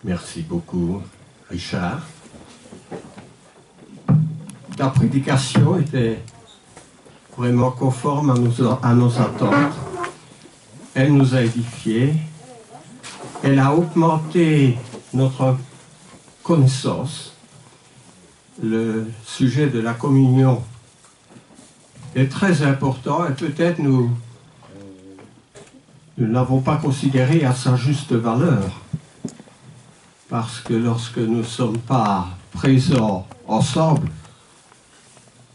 Merci beaucoup, Richard. La prédication était vraiment conforme à nos attentes. Elle nous a édifiés. Elle a augmenté notre connaissance. Le sujet de la communion est très important et peut-être nous ne l'avons pas considéré à sa juste valeur. Parce que lorsque nous ne sommes pas présents ensemble,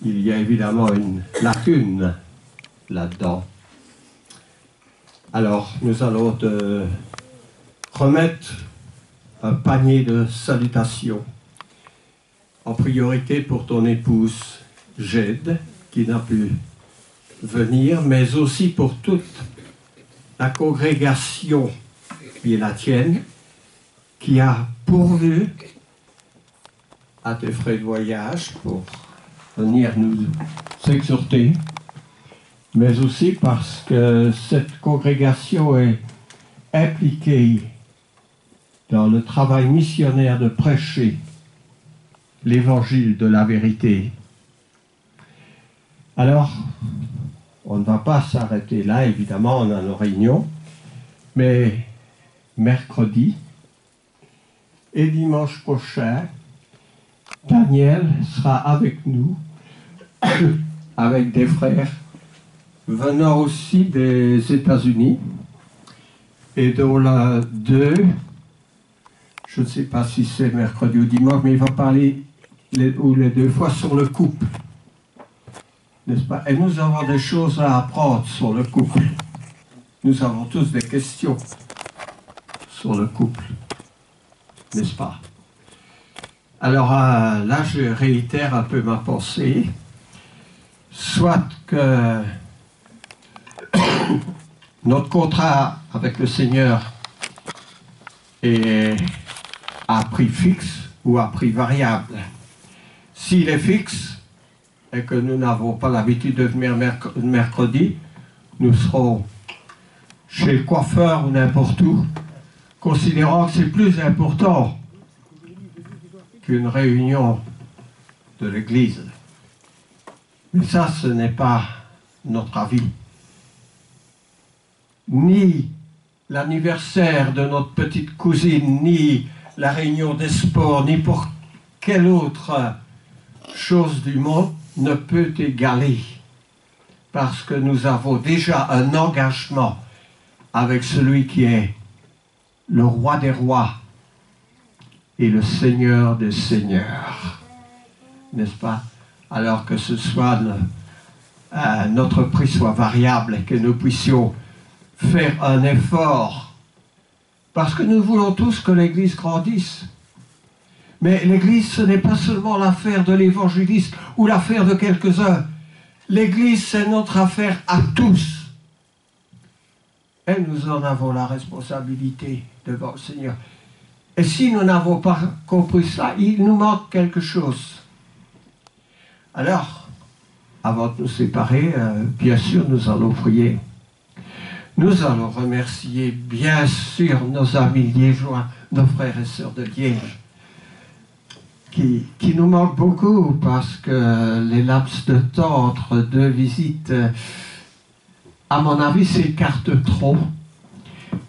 il y a évidemment une lacune là-dedans. Alors, nous allons te remettre un panier de salutations, en priorité pour ton épouse Jade, qui n'a pu venir, mais aussi pour toute la congrégation qui est la tienne, qui a pourvu à tes frais de voyage pour venir nous exhorter, mais aussi parce que cette congrégation est impliquée dans le travail missionnaire de prêcher l'évangile de la vérité. Alors, on ne va pas s'arrêter là, évidemment, on a nos réunions, mais mercredi et dimanche prochain, Daniel sera avec nous, avec des frères venant aussi des États-Unis, et dont la 2, je ne sais pas si c'est mercredi ou dimanche, mais il va parler les 2 fois sur le couple, n'est-ce pas? Et nous avons des choses à apprendre sur le couple. Nous avons tous des questions sur le couple, n'est-ce pas? Alors là, je réitère un peu ma pensée. Soit que notre contrat avec le Seigneur est à prix fixe ou à prix variable. S'il est fixe et que nous n'avons pas l'habitude de venir mercredi, nous serons chez le coiffeur ou n'importe où, considérant que c'est plus important qu'une réunion de l'Église. Mais ça, ce n'est pas notre avis. Ni l'anniversaire de notre petite cousine, ni la réunion des sports, ni pour quelle autre chose du monde ne peut égaler. Parce que nous avons déjà un engagement avec celui qui est le roi des rois et le Seigneur des seigneurs, n'est-ce pas? Alors que ce soit notre prix soit variable et que nous puissions faire un effort, parce que nous voulons tous que l'Église grandisse. Mais l'Église, ce n'est pas seulement l'affaire de l'évangéliste ou l'affaire de quelques-uns. L'Église, c'est notre affaire à tous. Et nous en avons la responsabilité devant le Seigneur. Et si nous n'avons pas compris ça, il nous manque quelque chose. Alors, avant de nous séparer, bien sûr, nous allons prier. Nous allons remercier, bien sûr, nos amis liégeois, nos frères et sœurs de Liège, qui nous manquent beaucoup parce que les laps de temps entre 2 visites, à mon avis, s'écartent trop.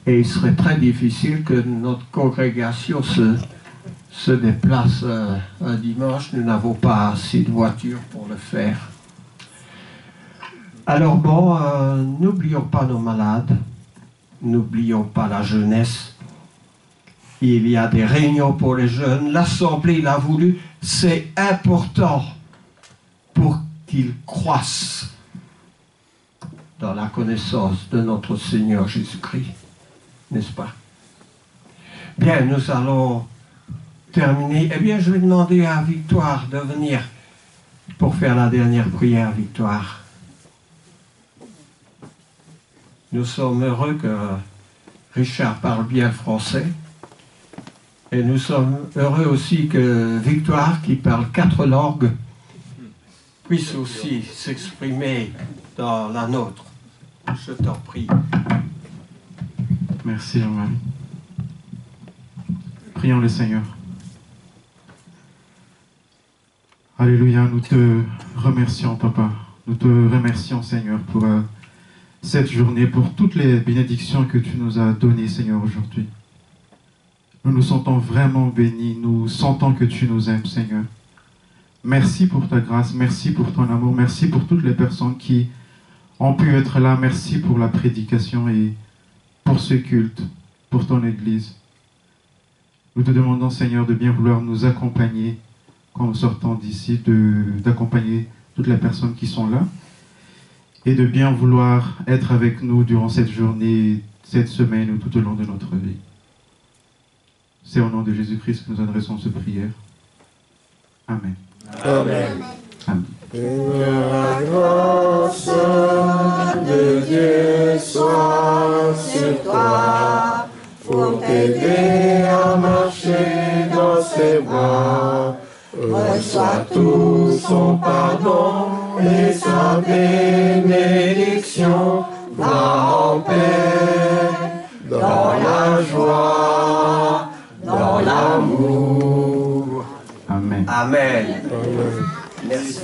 Et il serait très difficile que notre congrégation se déplace un dimanche. Nous n'avons pas assez de voitures pour le faire. Alors bon, n'oublions pas nos malades, n'oublions pas la jeunesse. Il y a des réunions pour les jeunes, l'Assemblée l'a voulu, c'est important pour qu'ils croissent dans la connaissance de notre Seigneur Jésus-Christ, n'est-ce pas? Bien, nous allons terminer. Eh bien, je vais demander à Victoire de venir pour faire la dernière prière, Victoire. Nous sommes heureux que Richard parle bien français. Et nous sommes heureux aussi que Victoire, qui parle 4 langues, puisse aussi s'exprimer dans la nôtre. Je t'en prie. Merci, Jean-Marie. Prions le Seigneur. Alléluia, nous te remercions, Papa. Nous te remercions, Seigneur, pour cette journée, pour toutes les bénédictions que tu nous as données, Seigneur, aujourd'hui. Nous nous sentons vraiment bénis, nous sentons que tu nous aimes, Seigneur. Merci pour ta grâce, merci pour ton amour, merci pour toutes les personnes qui ont pu être là, merci pour la prédication et pour ce culte, pour ton Église. Nous te demandons, Seigneur, de bien vouloir nous accompagner quand nous sortons d'ici, d'accompagner toutes les personnes qui sont là et de bien vouloir être avec nous durant cette journée, cette semaine ou tout au long de notre vie. C'est au nom de Jésus-Christ que nous adressons cette prière. Amen. Amen. Amen. Que la grâce de Dieu soit sur toi pour t'aider à marcher dans ses bras. Reçois tout son pardon et sa bénédiction. Va en paix, dans la joie, dans l'amour. Amen. Amen. Amen. Merci.